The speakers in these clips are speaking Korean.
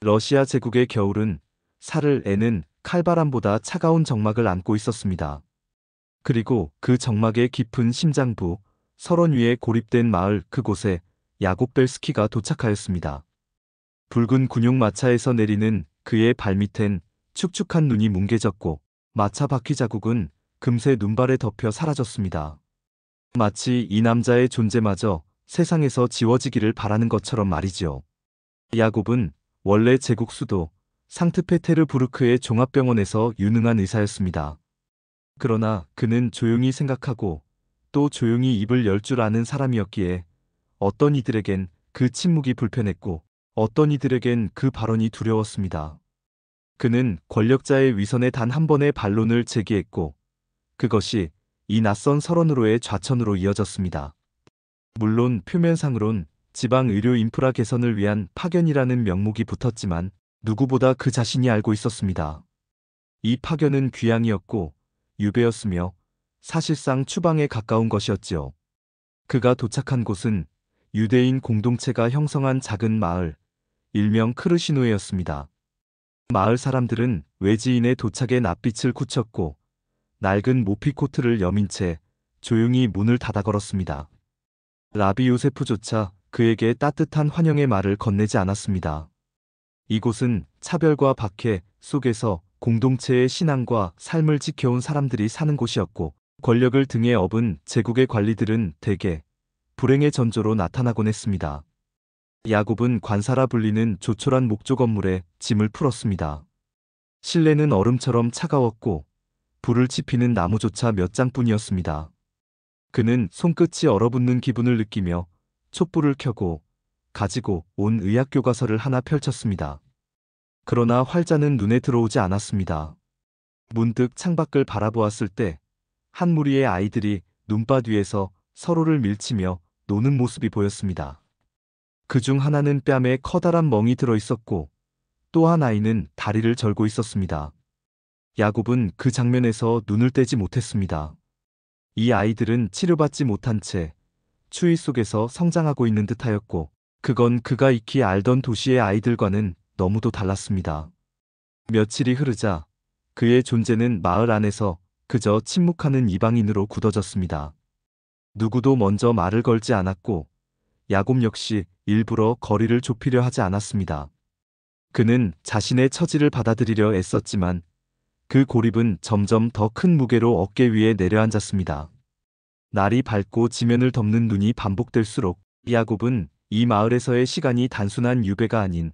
러시아 제국의 겨울은 살을 애는 칼바람보다 차가운 정막을 안고 있었습니다. 그리고 그 정막의 깊은 심장부, 설원 위에 고립된 마을 그곳에 야곱 벨스키가 도착하였습니다. 붉은 군용 마차에서 내리는 그의 발밑엔 축축한 눈이 뭉개졌고 마차 바퀴 자국은 금세 눈발에 덮여 사라졌습니다. 마치 이 남자의 존재마저 세상에서 지워지기를 바라는 것처럼 말이지요. 야곱은 원래 제국 수도 상트페테르부르크의 종합병원에서 유능한 의사였습니다. 그러나 그는 조용히 생각하고 또 조용히 입을 열 줄 아는 사람이었기에 어떤 이들에겐 그 침묵이 불편했고 어떤 이들에겐 그 발언이 두려웠습니다. 그는 권력자의 위선에 단 한 번의 반론을 제기했고 그것이 이 낯선 설원으로의 좌천으로 이어졌습니다. 물론 표면상으론 지방 의료 인프라 개선을 위한 파견이라는 명목이 붙었지만 누구보다 그 자신이 알고 있었습니다. 이 파견은 귀향이었고 유배였으며 사실상 추방에 가까운 것이었지요. 그가 도착한 곳은 유대인 공동체가 형성한 작은 마을, 일명 크르시노에였습니다. 마을 사람들은 외지인의 도착에 낯빛을 굳혔고 낡은 모피 코트를 여민 채 조용히 문을 닫아 걸었습니다. 라비 요세프조차 그에게 따뜻한 환영의 말을 건네지 않았습니다. 이곳은 차별과 박해 속에서 공동체의 신앙과 삶을 지켜온 사람들이 사는 곳이었고 권력을 등에 업은 제국의 관리들은 대개 불행의 전조로 나타나곤 했습니다. 야곱은 관사라 불리는 조촐한 목조 건물에 짐을 풀었습니다. 실내는 얼음처럼 차가웠고 불을 지피는 나무조차 몇 장뿐이었습니다. 그는 손끝이 얼어붙는 기분을 느끼며 촛불을 켜고 가지고 온 의학교과서를 하나 펼쳤습니다. 그러나 활자는 눈에 들어오지 않았습니다. 문득 창밖을 바라보았을 때 한 무리의 아이들이 눈밭 위에서 서로를 밀치며 노는 모습이 보였습니다. 그중 하나는 뺨에 커다란 멍이 들어 있었고 또 한 아이는 다리를 절고 있었습니다. 야곱은 그 장면에서 눈을 떼지 못했습니다. 이 아이들은 치료받지 못한 채 추위 속에서 성장하고 있는 듯하였고 그건 그가 익히 알던 도시의 아이들과는 너무도 달랐습니다. 며칠이 흐르자 그의 존재는 마을 안에서 그저 침묵하는 이방인으로 굳어졌습니다. 누구도 먼저 말을 걸지 않았고 야곱 역시 일부러 거리를 좁히려 하지 않았습니다. 그는 자신의 처지를 받아들이려 애썼지만 그 고립은 점점 더 큰 무게로 어깨 위에 내려앉았습니다. 날이 밝고 지면을 덮는 눈이 반복될수록 야곱은 이 마을에서의 시간이 단순한 유배가 아닌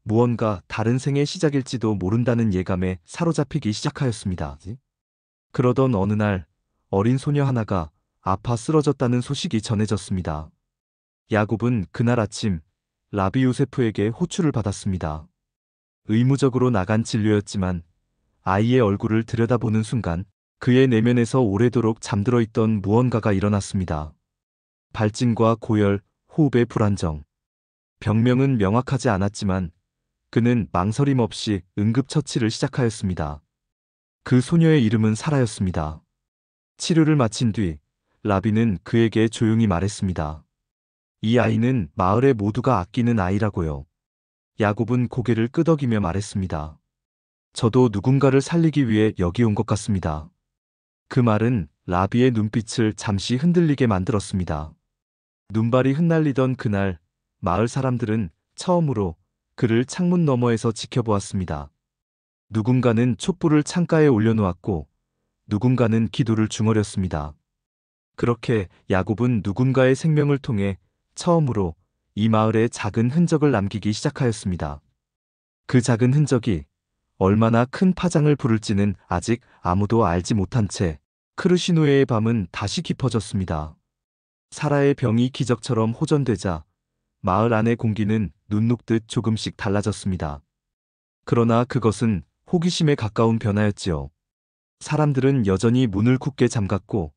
무언가 다른 생의 시작일지도 모른다는 예감에 사로잡히기 시작하였습니다. 그러던 어느 날 어린 소녀 하나가 아파 쓰러졌다는 소식이 전해졌습니다. 야곱은 그날 아침 라비 요세프에게 호출을 받았습니다. 의무적으로 나간 진료였지만 아이의 얼굴을 들여다보는 순간 그의 내면에서 오래도록 잠들어 있던 무언가가 일어났습니다. 발진과 고열, 호흡의 불안정. 병명은 명확하지 않았지만 그는 망설임 없이 응급처치를 시작하였습니다. 그 소녀의 이름은 사라였습니다. 치료를 마친 뒤 라비는 그에게 조용히 말했습니다. 이 아이는 마을의 모두가 아끼는 아이라고요. 야곱은 고개를 끄덕이며 말했습니다. 저도 누군가를 살리기 위해 여기 온 것 같습니다. 그 말은 라비의 눈빛을 잠시 흔들리게 만들었습니다. 눈발이 흩날리던 그날 마을 사람들은 처음으로 그를 창문 너머에서 지켜보았습니다. 누군가는 촛불을 창가에 올려놓았고 누군가는 기도를 중얼였습니다. 그렇게 야곱은 누군가의 생명을 통해 처음으로 이 마을에 작은 흔적을 남기기 시작하였습니다. 그 작은 흔적이 얼마나 큰 파장을 부를지는 아직 아무도 알지 못한 채 크르시노에의 밤은 다시 깊어졌습니다. 사라의 병이 기적처럼 호전되자 마을 안의 공기는 눈 녹듯 조금씩 달라졌습니다. 그러나 그것은 호기심에 가까운 변화였지요. 사람들은 여전히 문을 굳게 잠갔고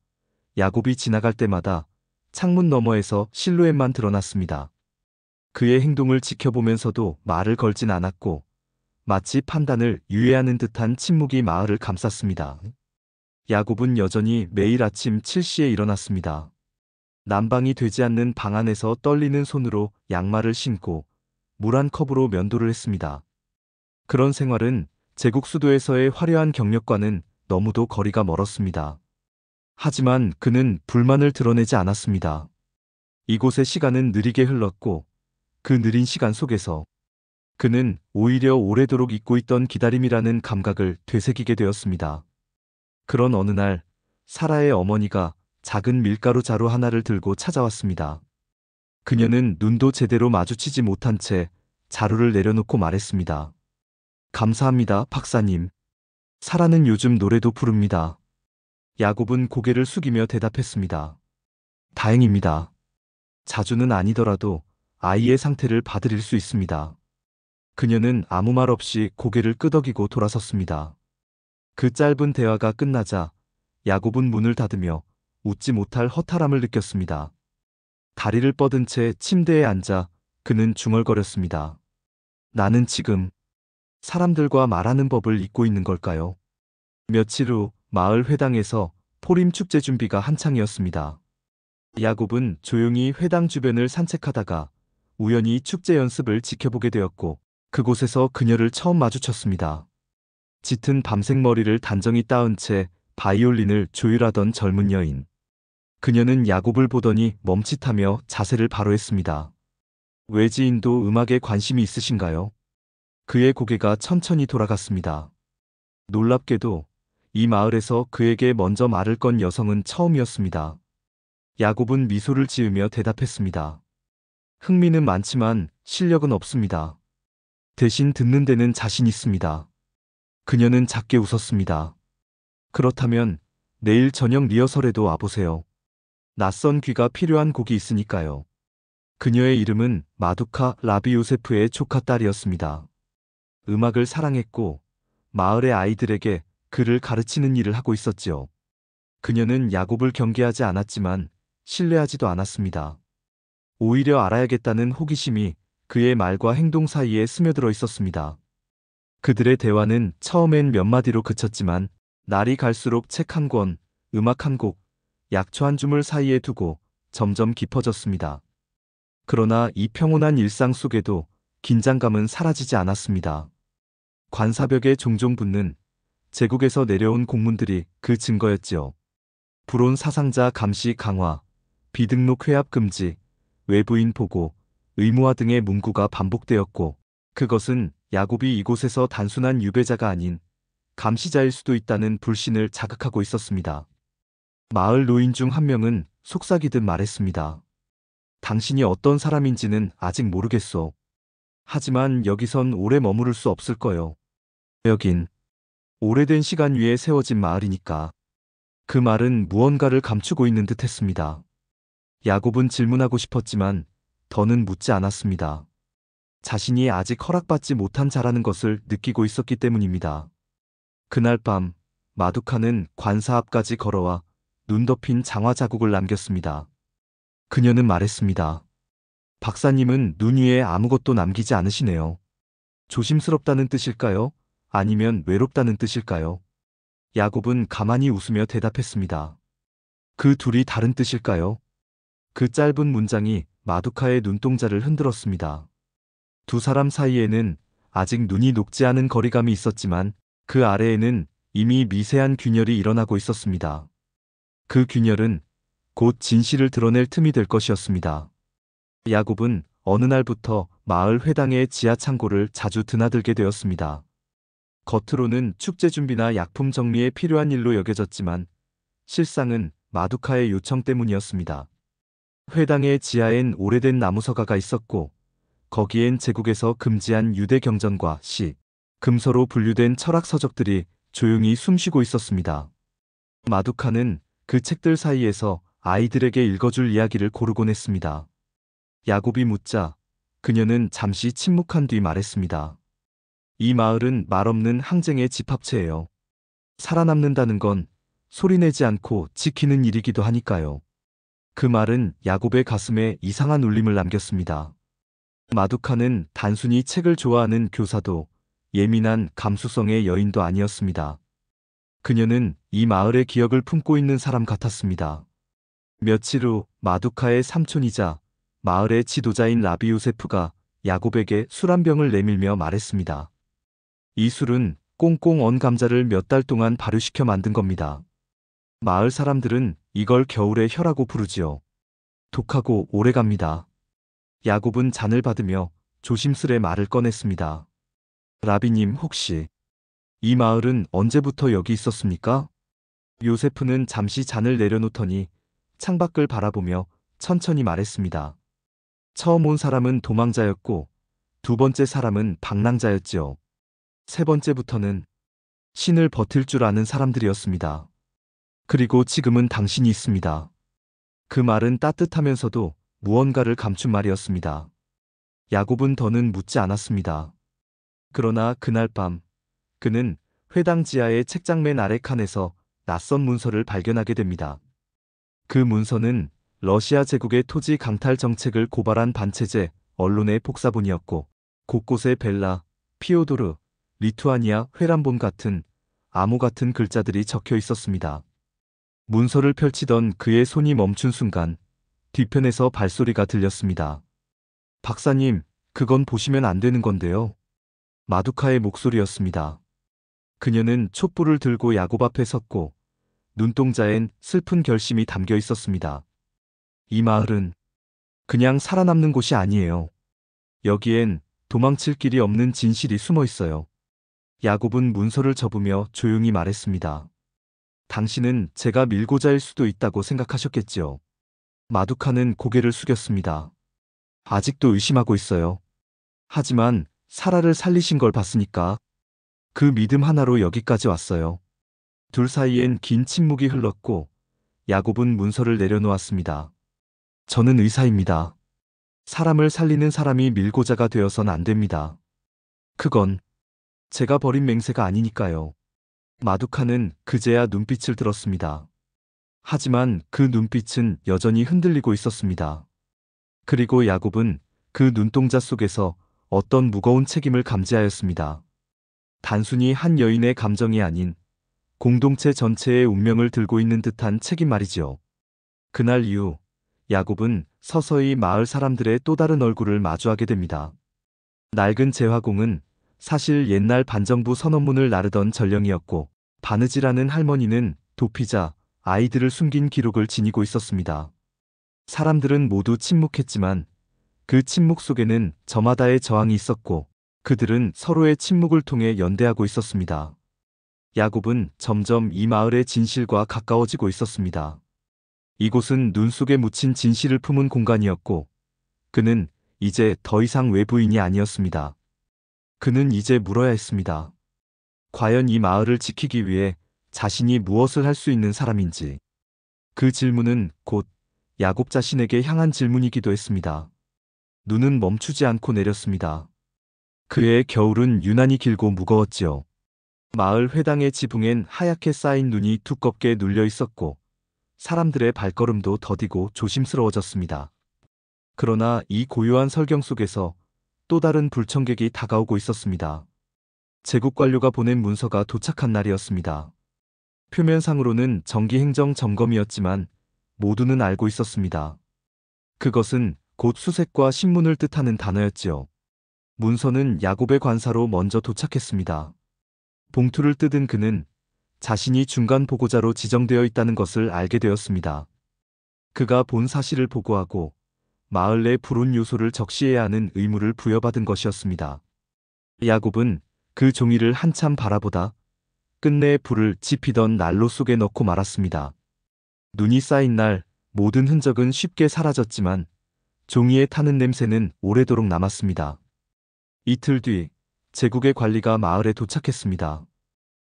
야곱이 지나갈 때마다 창문 너머에서 실루엣만 드러났습니다. 그의 행동을 지켜보면서도 말을 걸진 않았고 마치 판단을 유예하는 듯한 침묵이 마을을 감쌌습니다. 야곱은 여전히 매일 아침 7시에 일어났습니다. 난방이 되지 않는 방 안에서 떨리는 손으로 양말을 신고 물 한 컵으로 면도를 했습니다. 그런 생활은 제국 수도에서의 화려한 경력과는 너무도 거리가 멀었습니다. 하지만 그는 불만을 드러내지 않았습니다. 이곳의 시간은 느리게 흘렀고 그 느린 시간 속에서 그는 오히려 오래도록 잊고 있던 기다림이라는 감각을 되새기게 되었습니다. 그런 어느 날 사라의 어머니가 작은 밀가루 자루 하나를 들고 찾아왔습니다. 그녀는 눈도 제대로 마주치지 못한 채 자루를 내려놓고 말했습니다. 감사합니다, 박사님. 사라는 요즘 노래도 부릅니다. 야곱은 고개를 숙이며 대답했습니다. 다행입니다. 자주는 아니더라도 아이의 상태를 봐드릴 수 있습니다. 그녀는 아무 말 없이 고개를 끄덕이고 돌아섰습니다. 그 짧은 대화가 끝나자 야곱은 문을 닫으며 웃지 못할 허탈함을 느꼈습니다. 다리를 뻗은 채 침대에 앉아 그는 중얼거렸습니다. 나는 지금 사람들과 말하는 법을 잊고 있는 걸까요? 며칠 후 마을 회당에서 포림 축제 준비가 한창이었습니다. 야곱은 조용히 회당 주변을 산책하다가 우연히 축제 연습을 지켜보게 되었고 그곳에서 그녀를 처음 마주쳤습니다. 짙은 밤색 머리를 단정히 따은 채 바이올린을 조율하던 젊은 여인. 그녀는 야곱을 보더니 멈칫하며 자세를 바로 했습니다. 외지인도 음악에 관심이 있으신가요? 그의 고개가 천천히 돌아갔습니다. 놀랍게도 이 마을에서 그에게 먼저 말을 건 여성은 처음이었습니다. 야곱은 미소를 지으며 대답했습니다. 흥미는 많지만 실력은 없습니다. 대신 듣는 데는 자신 있습니다. 그녀는 작게 웃었습니다. 그렇다면 내일 저녁 리허설에도 와보세요. 낯선 귀가 필요한 곡이 있으니까요. 그녀의 이름은 마두카 라비 요세프의 조카 딸이었습니다. 음악을 사랑했고 마을의 아이들에게 그를 가르치는 일을 하고 있었지요. 그녀는 야곱을 경계하지 않았지만 신뢰하지도 않았습니다. 오히려 알아야겠다는 호기심이 그의 말과 행동 사이에 스며들어 있었습니다. 그들의 대화는 처음엔 몇 마디로 그쳤지만 날이 갈수록 책 한 권, 음악 한 곡, 약초 한 줌을 사이에 두고 점점 깊어졌습니다. 그러나 이 평온한 일상 속에도 긴장감은 사라지지 않았습니다. 관사벽에 종종 붙는 제국에서 내려온 공문들이 그 증거였지요. 불온 사상자 감시 강화, 비등록 회합 금지, 외부인 보고, 의무화 등의 문구가 반복되었고 그것은 야곱이 이곳에서 단순한 유배자가 아닌 감시자일 수도 있다는 불신을 자극하고 있었습니다. 마을 노인 중 한 명은 속삭이듯 말했습니다. 당신이 어떤 사람인지는 아직 모르겠소. 하지만 여기선 오래 머무를 수 없을 거요. 여긴 오래된 시간 위에 세워진 마을이니까. 그 말은 무언가를 감추고 있는 듯 했습니다. 야곱은 질문하고 싶었지만 더는 묻지 않았습니다. 자신이 아직 허락받지 못한 자라는 것을 느끼고 있었기 때문입니다. 그날 밤 마두카는 관사 앞까지 걸어와 눈 덮인 장화 자국을 남겼습니다. 그녀는 말했습니다. 박사님은 눈 위에 아무것도 남기지 않으시네요. 조심스럽다는 뜻일까요? 아니면 외롭다는 뜻일까요? 야곱은 가만히 웃으며 대답했습니다. 그 둘이 다른 뜻일까요? 그 짧은 문장이 마두카의 눈동자를 흔들었습니다. 두 사람 사이에는 아직 눈이 녹지 않은 거리감이 있었지만 그 아래에는 이미 미세한 균열이 일어나고 있었습니다. 그 균열은 곧 진실을 드러낼 틈이 될 것이었습니다. 야곱은 어느 날부터 마을 회당의 지하 창고를 자주 드나들게 되었습니다. 겉으로는 축제 준비나 약품 정리에 필요한 일로 여겨졌지만 실상은 마두카의 요청 때문이었습니다. 회당의 지하엔 오래된 나무서가가 있었고 거기엔 제국에서 금지한 유대 경전과 시, 금서로 분류된 철학 서적들이 조용히 숨쉬고 있었습니다. 마두카는 그 책들 사이에서 아이들에게 읽어줄 이야기를 고르곤 했습니다. 야곱이 묻자 그녀는 잠시 침묵한 뒤 말했습니다. 이 마을은 말없는 항쟁의 집합체예요. 살아남는다는 건 소리내지 않고 지키는 일이기도 하니까요. 그 말은 야곱의 가슴에 이상한 울림을 남겼습니다. 마두카는 단순히 책을 좋아하는 교사도 예민한 감수성의 여인도 아니었습니다. 그녀는 이 마을의 기억을 품고 있는 사람 같았습니다. 며칠 후 마두카의 삼촌이자 마을의 지도자인 라비 요세프가 야곱에게 술 한 병을 내밀며 말했습니다. 이 술은 꽁꽁 언 감자를 몇 달 동안 발효시켜 만든 겁니다. 마을 사람들은 이걸 겨울의 혀라고 부르지요. 독하고 오래갑니다. 야곱은 잔을 받으며 조심스레 말을 꺼냈습니다. 라비님, 혹시 이 마을은 언제부터 여기 있었습니까? 요세프는 잠시 잔을 내려놓더니 창밖을 바라보며 천천히 말했습니다. 처음 온 사람은 도망자였고 두 번째 사람은 방랑자였지요. 세 번째부터는 신을 버틸 줄 아는 사람들이었습니다. 그리고 지금은 당신이 있습니다. 그 말은 따뜻하면서도 무언가를 감춘 말이었습니다. 야곱은 더는 묻지 않았습니다. 그러나 그날 밤 그는 회당 지하의 책장맨 아래 칸에서 낯선 문서를 발견하게 됩니다. 그 문서는 러시아 제국의 토지 강탈 정책을 고발한 반체제 언론의 복사본이었고 곳곳에 벨라, 피오도르, 리투아니아 회람본 같은 암호 같은 글자들이 적혀 있었습니다. 문서를 펼치던 그의 손이 멈춘 순간 뒤편에서 발소리가 들렸습니다. 박사님, 그건 보시면 안 되는 건데요. 마두카의 목소리였습니다. 그녀는 촛불을 들고 야곱 앞에 섰고 눈동자엔 슬픈 결심이 담겨 있었습니다. 이 마을은 그냥 살아남는 곳이 아니에요. 여기엔 도망칠 길이 없는 진실이 숨어 있어요. 야곱은 문서를 접으며 조용히 말했습니다. 당신은 제가 밀고자일 수도 있다고 생각하셨겠지요. 마두카는 고개를 숙였습니다. 아직도 의심하고 있어요. 하지만 사라를 살리신 걸 봤으니까 그 믿음 하나로 여기까지 왔어요. 둘 사이엔 긴 침묵이 흘렀고 야곱은 문서를 내려놓았습니다. 저는 의사입니다. 사람을 살리는 사람이 밀고자가 되어선 안 됩니다. 그건 제가 버린 맹세가 아니니까요. 마두카는 그제야 눈빛을 들었습니다. 하지만 그 눈빛은 여전히 흔들리고 있었습니다. 그리고 야곱은 그 눈동자 속에서 어떤 무거운 책임을 감지하였습니다. 단순히 한 여인의 감정이 아닌 공동체 전체의 운명을 들고 있는 듯한 책임 말이지요. 그날 이후 야곱은 서서히 마을 사람들의 또 다른 얼굴을 마주하게 됩니다. 낡은 재화공은 사실 옛날 반정부 선언문을 나르던 전령이었고 바느지라는 할머니는 도피자 아이들을 숨긴 기록을 지니고 있었습니다. 사람들은 모두 침묵했지만 그 침묵 속에는 저마다의 저항이 있었고 그들은 서로의 침묵을 통해 연대하고 있었습니다. 야곱은 점점 이 마을의 진실과 가까워지고 있었습니다. 이곳은 눈 속에 묻힌 진실을 품은 공간이었고 그는 이제 더 이상 외부인이 아니었습니다. 그는 이제 물어야 했습니다. 과연 이 마을을 지키기 위해 자신이 무엇을 할 수 있는 사람인지. 그 질문은 곧 야곱 자신에게 향한 질문이기도 했습니다. 눈은 멈추지 않고 내렸습니다. 그의 겨울은 유난히 길고 무거웠지요. 마을 회당의 지붕엔 하얗게 쌓인 눈이 두껍게 눌려 있었고 사람들의 발걸음도 더디고 조심스러워졌습니다. 그러나 이 고요한 설경 속에서 또 다른 불청객이 다가오고 있었습니다. 제국 관료가 보낸 문서가 도착한 날이었습니다. 표면상으로는 정기행정 점검이었지만 모두는 알고 있었습니다. 그것은 곧 수색과 신문을 뜻하는 단어였지요. 문서는 야곱의 관사로 먼저 도착했습니다. 봉투를 뜯은 그는 자신이 중간 보고자로 지정되어 있다는 것을 알게 되었습니다. 그가 본 사실을 보고하고 마을 내 불운 요소를 적시해야 하는 의무를 부여받은 것이었습니다. 야곱은 그 종이를 한참 바라보다 끝내 불을 지피던 난로 속에 넣고 말았습니다. 눈이 쌓인 날 모든 흔적은 쉽게 사라졌지만 종이에 타는 냄새는 오래도록 남았습니다. 이틀 뒤 제국의 관리가 마을에 도착했습니다.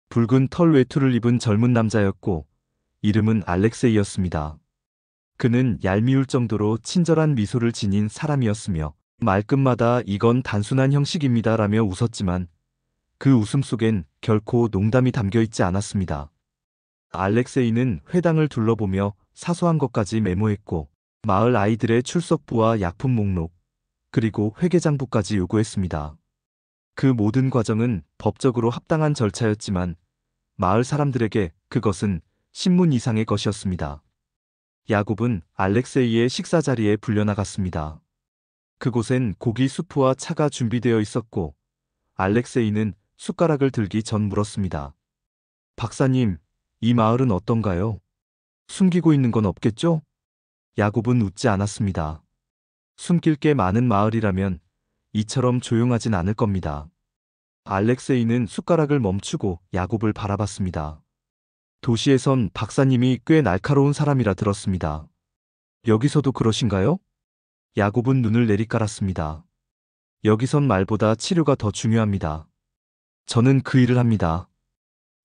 붉은 털 외투를 입은 젊은 남자였고 이름은 알렉세이였습니다. 그는 얄미울 정도로 친절한 미소를 지닌 사람이었으며 말끝마다 이건 단순한 형식입니다라며 웃었지만 그 웃음 속엔 결코 농담이 담겨 있지 않았습니다. 알렉세이는 회당을 둘러보며 사소한 것까지 메모했고 마을 아이들의 출석부와 약품 목록 그리고 회계장부까지 요구했습니다. 그 모든 과정은 법적으로 합당한 절차였지만 마을 사람들에게 그것은 신문 이상의 것이었습니다. 야곱은 알렉세이의 식사 자리에 불려나갔습니다. 그곳엔 고기 수프와 차가 준비되어 있었고 알렉세이는 숟가락을 들기 전 물었습니다. 박사님, 이 마을은 어떤가요? 숨기고 있는 건 없겠죠? 야곱은 웃지 않았습니다. 숨길 게 많은 마을이라면 이처럼 조용하진 않을 겁니다. 알렉세이는 숟가락을 멈추고 야곱을 바라봤습니다. 도시에선 박사님이 꽤 날카로운 사람이라 들었습니다. 여기서도 그러신가요? 야곱은 눈을 내리깔았습니다. 여기선 말보다 치료가 더 중요합니다. 저는 그 일을 합니다.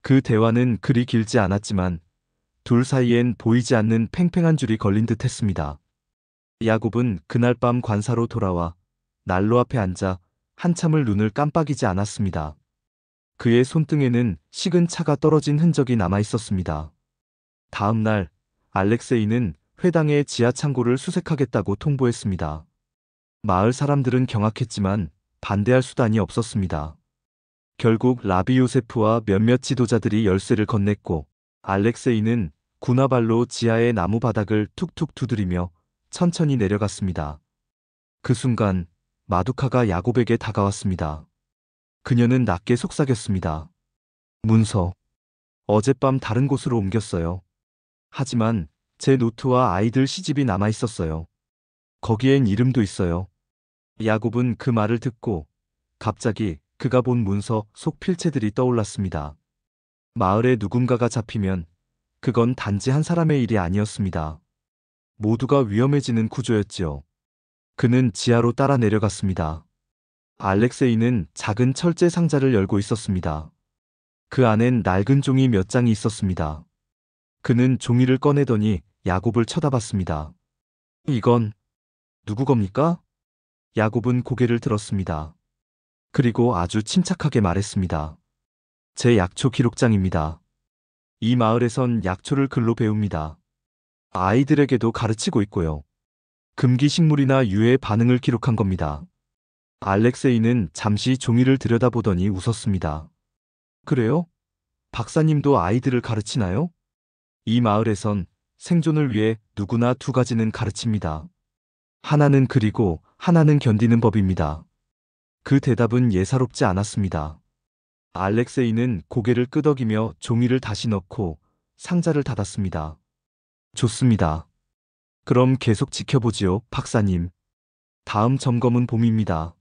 그 대화는 그리 길지 않았지만 둘 사이엔 보이지 않는 팽팽한 줄이 걸린 듯 했습니다. 야곱은 그날 밤 관사로 돌아와 난로 앞에 앉아 한참을 눈을 깜빡이지 않았습니다. 그의 손등에는 식은 차가 떨어진 흔적이 남아 있었습니다. 다음 날 알렉세이는 회당의 지하 창고를 수색하겠다고 통보했습니다. 마을 사람들은 경악했지만 반대할 수단이 없었습니다. 결국 라비 요세프와 몇몇 지도자들이 열쇠를 건넸고 알렉세이는 군화발로 지하의 나무 바닥을 툭툭 두드리며 천천히 내려갔습니다. 그 순간 마두카가 야곱에게 다가왔습니다. 그녀는 낮게 속삭였습니다. 문서. 어젯밤 다른 곳으로 옮겼어요. 하지만 제 노트와 아이들 시집이 남아 있었어요. 거기엔 이름도 있어요. 야곱은 그 말을 듣고 갑자기 그가 본 문서 속 필체들이 떠올랐습니다. 마을에 누군가가 잡히면 그건 단지 한 사람의 일이 아니었습니다. 모두가 위험해지는 구조였지요. 그는 지하로 따라 내려갔습니다. 알렉세이는 작은 철제 상자를 열고 있었습니다. 그 안엔 낡은 종이 몇 장이 있었습니다. 그는 종이를 꺼내더니 야곱을 쳐다봤습니다. 이건 누구 겁니까? 야곱은 고개를 들었습니다. 그리고 아주 침착하게 말했습니다. 제 약초 기록장입니다. 이 마을에선 약초를 글로 배웁니다. 아이들에게도 가르치고 있고요. 금기 식물이나 유해의 반응을 기록한 겁니다. 알렉세이는 잠시 종이를 들여다보더니 웃었습니다. 그래요? 박사님도 아이들을 가르치나요? 이 마을에선 생존을 위해 누구나 두 가지는 가르칩니다. 하나는 그리고 하나는 견디는 법입니다. 그 대답은 예사롭지 않았습니다. 알렉세이는 고개를 끄덕이며 종이를 다시 넣고 상자를 닫았습니다. 좋습니다. 그럼 계속 지켜보지요, 박사님. 다음 점검은 봄입니다.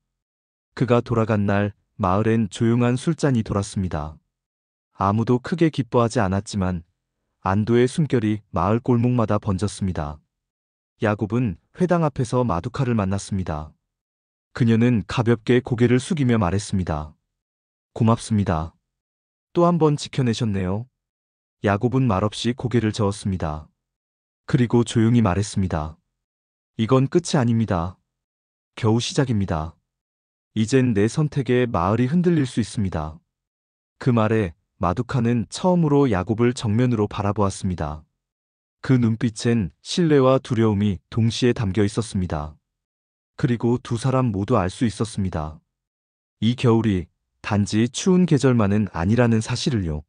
그가 돌아간 날 마을엔 조용한 술잔이 돌았습니다. 아무도 크게 기뻐하지 않았지만 안도의 숨결이 마을 골목마다 번졌습니다. 야곱은 회당 앞에서 마두카를 만났습니다. 그녀는 가볍게 고개를 숙이며 말했습니다. 고맙습니다. 또 한 번 지켜내셨네요. 야곱은 말없이 고개를 저었습니다. 그리고 조용히 말했습니다. 이건 끝이 아닙니다. 겨우 시작입니다. 이젠 내 선택에 마을이 흔들릴 수 있습니다. 그 말에 마두카는 처음으로 야곱을 정면으로 바라보았습니다. 그 눈빛엔 신뢰와 두려움이 동시에 담겨 있었습니다. 그리고 두 사람 모두 알 수 있었습니다. 이 겨울이 단지 추운 계절만은 아니라는 사실을요.